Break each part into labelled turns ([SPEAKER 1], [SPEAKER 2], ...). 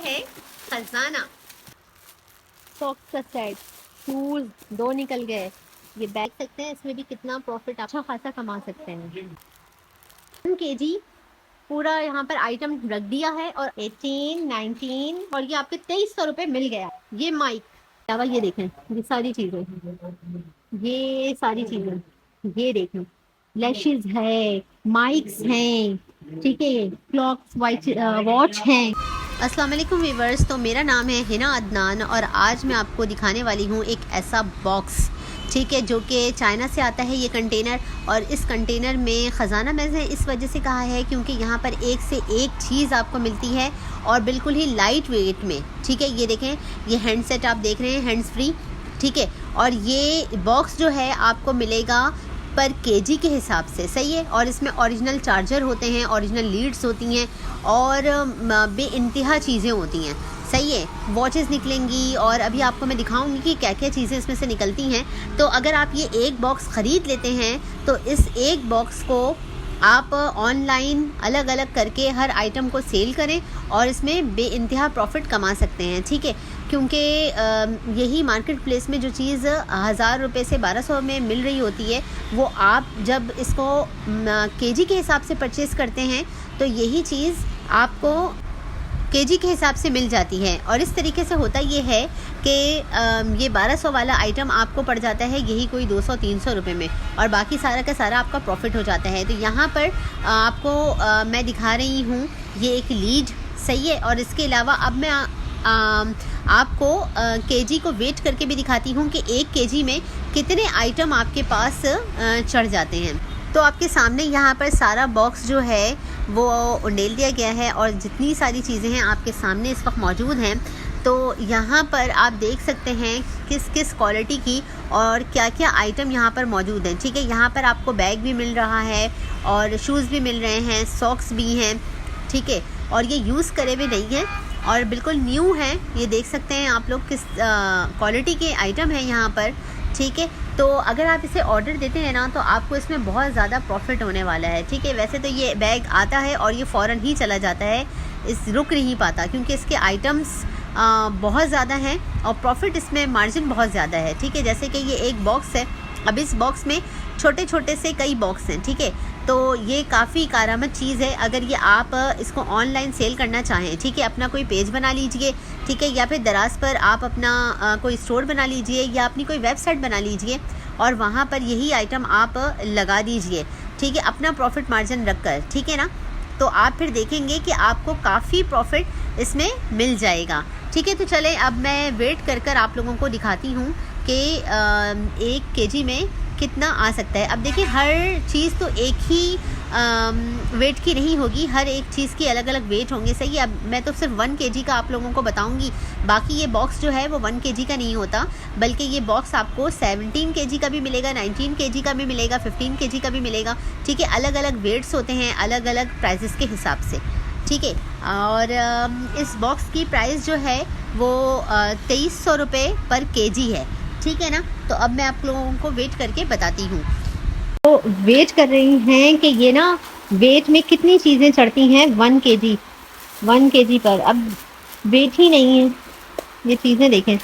[SPEAKER 1] है खजाना।
[SPEAKER 2] सॉक्स का सेट, शूज 2 निकल गए। ये बैग सकते हैं, इसमें भी कितना प्रॉफिट अच्छा खासा कमा सकते हैं। 1 kg पूरा यहाँ पर आइटम रख दिया है और 18, 19 और ये आपके 2300 रुपये मिल गया। ये माइक अलावा ये देखें, ये सारी चीजें, ये सारी चीजें, ये देखें, लैशेस है, माइक्स हैं, ठीक है, क्लॉक्स, वॉच हैं।
[SPEAKER 1] अस्सलाम वालेकुम व्यूवर्स, तो मेरा नाम है हिना अदनान और आज मैं आपको दिखाने वाली हूँ एक ऐसा बॉक्स, ठीक है, जो कि चाइना से आता है ये कंटेनर। और इस कंटेनर में ख़जाना मैंने इस वजह से कहा है क्योंकि यहाँ पर एक से एक चीज़ आपको मिलती है और बिल्कुल ही लाइट वेट में, ठीक है। ये देखें, ये हैंडसेट आप देख रहे हैं, हैंड्स फ्री, ठीक है। और ये बॉक्स जो है आपको मिलेगा पर केजी के हिसाब से, सही है। और इसमें ओरिजिनल चार्जर होते हैं, ओरिजिनल लीड्स होती हैं और बेइंतहा चीज़ें होती हैं, सही है। वॉचेस निकलेंगी और अभी आपको मैं दिखाऊंगी कि क्या क्या चीज़ें इसमें से निकलती हैं। तो अगर आप ये एक बॉक्स ख़रीद लेते हैं तो इस एक बॉक्स को आप ऑनलाइन अलग अलग करके हर आइटम को सेल करें और इसमें बेइंतहा प्रॉफिट कमा सकते हैं, ठीक है। क्योंकि यही मार्केट प्लेस में जो चीज़ 1000 रुपये से 1200 में मिल रही होती है, वो आप जब इसको केजी के हिसाब से परचेज़ करते हैं तो यही चीज़ आपको केजी के हिसाब से मिल जाती है। और इस तरीके से होता ये है कि ये 1200 वाला आइटम आपको पड़ जाता है यही कोई 200-300 रुपये में और बाकी सारा का सारा आपका प्रॉफिट हो जाता है। तो यहाँ पर आपको मैं दिखा रही हूँ ये एक लीड, सही है। और इसके अलावा अब मैं आपको केजी को वेट करके भी दिखाती हूँ कि 1 केजी में कितने आइटम आपके पास चढ़ जाते हैं। तो आपके सामने यहाँ पर सारा बॉक्स जो है वो उंडेल दिया गया है और जितनी सारी चीज़ें हैं आपके सामने इस वक्त मौजूद हैं। तो यहाँ पर आप देख सकते हैं किस किस क्वालिटी की और क्या क्या आइटम यहाँ पर मौजूद हैं, ठीक है। यहाँ पर आपको बैग भी मिल रहा है और शूज़ भी मिल रहे हैं, सॉक्स भी हैं, ठीक है। और ये यूज़ करे हुए नहीं हैं और बिल्कुल न्यू हैं। ये देख सकते हैं आप लोग किस क्वालिटी के आइटम हैं यहाँ पर, ठीक है। तो अगर आप इसे ऑर्डर देते हैं ना तो आपको इसमें बहुत ज़्यादा प्रॉफिट होने वाला है, ठीक है। वैसे तो ये बैग आता है और ये फ़ौरन ही चला जाता है, रुक नहीं पाता क्योंकि इसके आइटम्स बहुत ज़्यादा हैं और प्रॉफिट इसमें मार्जिन बहुत ज़्यादा है, ठीक है। जैसे कि ये एक बॉक्स है, अब इस बॉक्स में छोटे छोटे से कई बॉक्स हैं, ठीक है। तो ये काफ़ी कारामद चीज़ है अगर ये आप इसको ऑनलाइन सेल करना चाहें, ठीक है। अपना कोई पेज बना लीजिए, ठीक है, या फिर दराज पर आप अपना कोई स्टोर बना लीजिए या अपनी कोई वेबसाइट बना लीजिए और वहाँ पर यही आइटम आप लगा दीजिए, ठीक है, अपना प्रॉफिट मार्जिन रख कर, ठीक है ना। तो आप फिर देखेंगे कि आपको काफ़ी प्रॉफिट इसमें मिल जाएगा, ठीक है। तो चलें अब मैं वेट कर कर आप लोगों को दिखाती हूँ कि 1 केजी में कितना आ सकता है। अब देखिए, हर चीज़ तो एक ही वेट की नहीं होगी, हर एक चीज़ की अलग अलग वेट होंगे, सही है। अब मैं तो सिर्फ 1 केजी का आप लोगों को बताऊंगी, बाकी ये बॉक्स जो है वो 1 केजी का नहीं होता, बल्कि ये बॉक्स आपको 17 केजी का भी मिलेगा, 19 केजी का भी मिलेगा, 15 केजी का भी मिलेगा, ठीक है। अलग अलग वेट्स होते हैं अलग अलग प्राइजेस के हिसाब से, ठीक है। और इस बॉक्स की प्राइस जो है वो 2300 रुपये पर केजी है, ठीक है ना। तो अब मैं आप लोगों को वेट करके बताती हूँ।
[SPEAKER 2] तो वेट कर रही हैं कि ये ना वेट में कितनी चीज़ें चढ़ती हैं 1 केजी पर। अब वेट ही नहीं है, ये चीज़ें देखें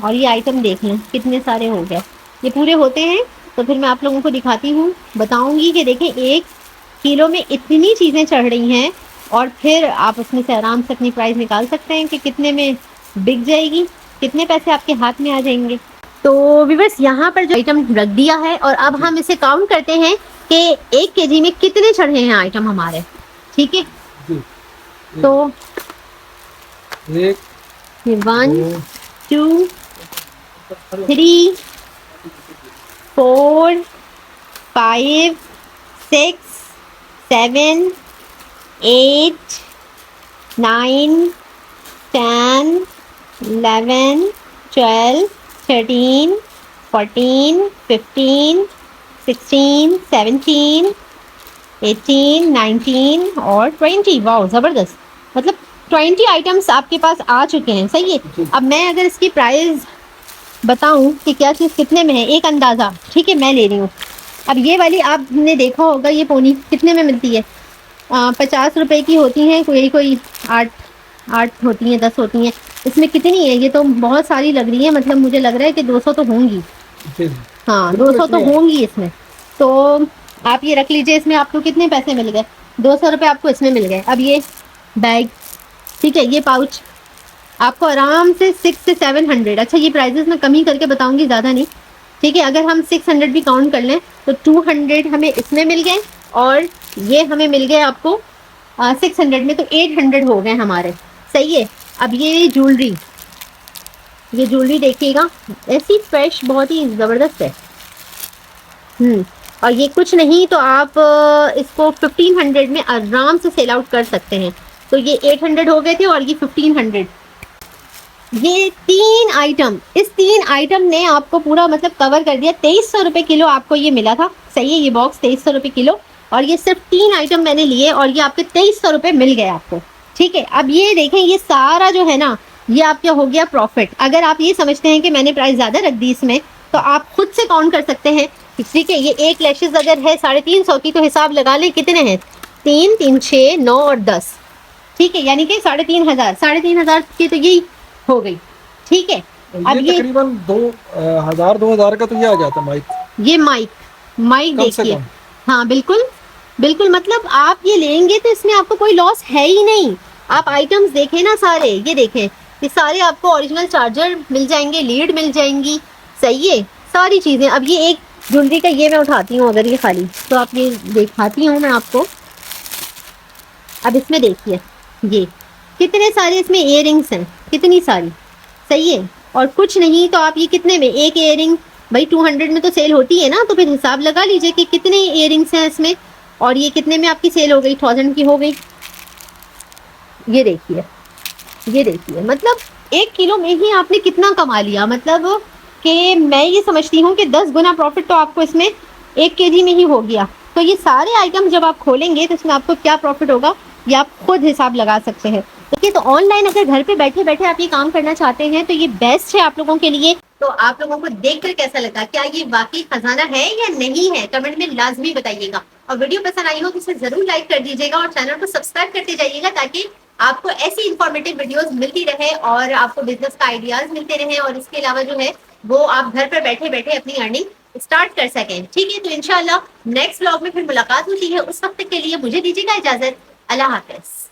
[SPEAKER 2] और ये आइटम देख लें कितने सारे हो गए। ये पूरे होते हैं तो फिर मैं आप लोगों को दिखाती हूँ, बताऊँगी कि देखें 1 किलो में इतनी चीज़ें चढ़ रही हैं और फिर आप उसमें से आराम से अपनी प्राइस निकाल सकते हैं कि कितने में बिक जाएगी, कितने पैसे आपके हाथ में आ जाएंगे। तो व्यूअर्स, यहाँ पर जो आइटम रख दिया है और अब हम इसे काउंट करते हैं कि 1 केजी में कितने चढ़े हैं आइटम हमारे, ठीक है। तो 1 2 3 4 5 6 7 8 9 10 11 12 13 14 15 16 17 18 19 और 20। वाओ, ज़बरदस्त, मतलब 20 आइटम्स आपके पास आ चुके हैं, सही है। अब मैं अगर इसकी प्राइस बताऊं कि क्या चीज़ कितने में है, एक अंदाज़ा, ठीक है, मैं ले रही हूँ। अब ये वाली आपने देखा होगा, ये पोनी कितने में मिलती है, 50 रुपए की होती हैं, कोई 8 8 होती हैं, 10 होती हैं, इसमें कितनी है? ये तो बहुत सारी लग रही है, मतलब मुझे लग रहा है कि 200 तो होंगी। हाँ, 200 तो होंगी इसमें। तो आप ये रख लीजिए, इसमें आपको कितने पैसे मिल गए? 200 रुपये आपको इसमें मिल गए। अब ये बैग, ठीक है, ये पाउच आपको आराम से 600 से 700, अच्छा ये प्राइजेस मैं कम ही करके बताऊंगी, ज़्यादा नहीं, ठीक है। अगर हम 600 भी काउंट कर लें तो 200 हमें इसमें मिल गए, और ये हमें मिल गए आपको 600 में, तो 800 हो गए हमारे, सही है। अब ये ज्वेलरी, ये ज्वेलरी देखिएगा, ऐसी फ्रेश, बहुत ही ज़बरदस्त है। और ये कुछ नहीं तो आप इसको 1500 में आराम से सेल आउट कर सकते हैं। तो ये 800 हो गए थे और ये 1500। ये 3 आइटम, इस 3 आइटम ने आपको पूरा मतलब कवर कर दिया। 2300 रुपये किलो आपको ये मिला था, सही है। ये बॉक्स 2300 रुपये किलो, और ये सिर्फ 3 आइटम मैंने लिए और ये आपके 2300 रुपये मिल गए आपको, ठीक है। अब ये देखें, ये सारा जो है ना, ये आपका हो गया प्रॉफिट। अगर आप ये समझते हैं कि मैंने प्राइस ज़्यादा रख दी इसमें, तो आप खुद से काउंट कर सकते हैं, ठीक है। ये एक लैशेज अगर है 350 की, तो हिसाब लगा लें कितने हैं, 3 3 6 9 और 10, ठीक है, यानी कि 3500, 3500 की तो यही हो गई, ठीक है। अब ये
[SPEAKER 3] तकरीबन 2000 का तो ये आ जाता माइक।
[SPEAKER 2] ये माइक देखिए, हाँ बिल्कुल बिल्कुल, मतलब आप ये लेंगे तो इसमें आपको कोई लॉस है ही नहीं। आप आइटम्स देखें ना सारे, ये देखें, ये सारे आपको ओरिजिनल चार्जर मिल जाएंगे, लीड मिल जाएंगी, सही है, सारी चीज़ें। अब ये एक ज्वेलरी का ये मैं उठाती हूँ, अगर ये खाली, तो आप ये दिखाती हूँ मैं आपको। अब इसमें देखिए, ये कितने सारे इसमें इयररिंग्स हैं, कितनी सारी, सही है। और कुछ नहीं तो आप ये कितने में, एक इयररिंग भाई 200 में तो सेल होती है ना, तो फिर हिसाब लगा लीजिए कि कितने इयररिंग्स हैं इसमें, और ये कितने में आपकी सेल हो गई, 1000 की हो गई। ये देखिए, ये देखिए, मतलब 1 किलो में ही आपने कितना कमा लिया। मतलब कि मैं ये समझती हूँ कि 10 गुना प्रॉफिट तो आपको इसमें 1 केजी में ही हो गया। तो ये सारे आइटम जब आप खोलेंगे तो इसमें आपको क्या प्रॉफिट होगा, ये आप खुद हिसाब लगा सकते हैं। देखिए, तो ऑनलाइन अगर घर पे बैठे बैठे आप ये काम करना चाहते हैं तो ये बेस्ट है आप लोगों के लिए। तो आप लोगों को देखकर कैसा लगा, क्या ये वाकई खजाना है या नहीं है, कमेंट में लाजमी बताइएगा। और वीडियो पसंद आई हो तो इसे जरूर लाइक कर दीजिएगा और चैनल को सब्सक्राइब करते जाइएगा, ताकि आपको ऐसी इंफॉर्मेटिव वीडियोस मिलती रहे और आपको बिजनेस का आइडियाज मिलते रहे, और इसके अलावा जो है वो आप घर पर बैठे बैठे अपनी अर्निंग स्टार्ट कर सकें, ठीक है। तो इंशाल्लाह नेक्स्ट व्लॉग में फिर मुलाकात होती है, उस वक्त के लिए मुझे दीजिएगा इजाजत। अल्लाह हाफिज।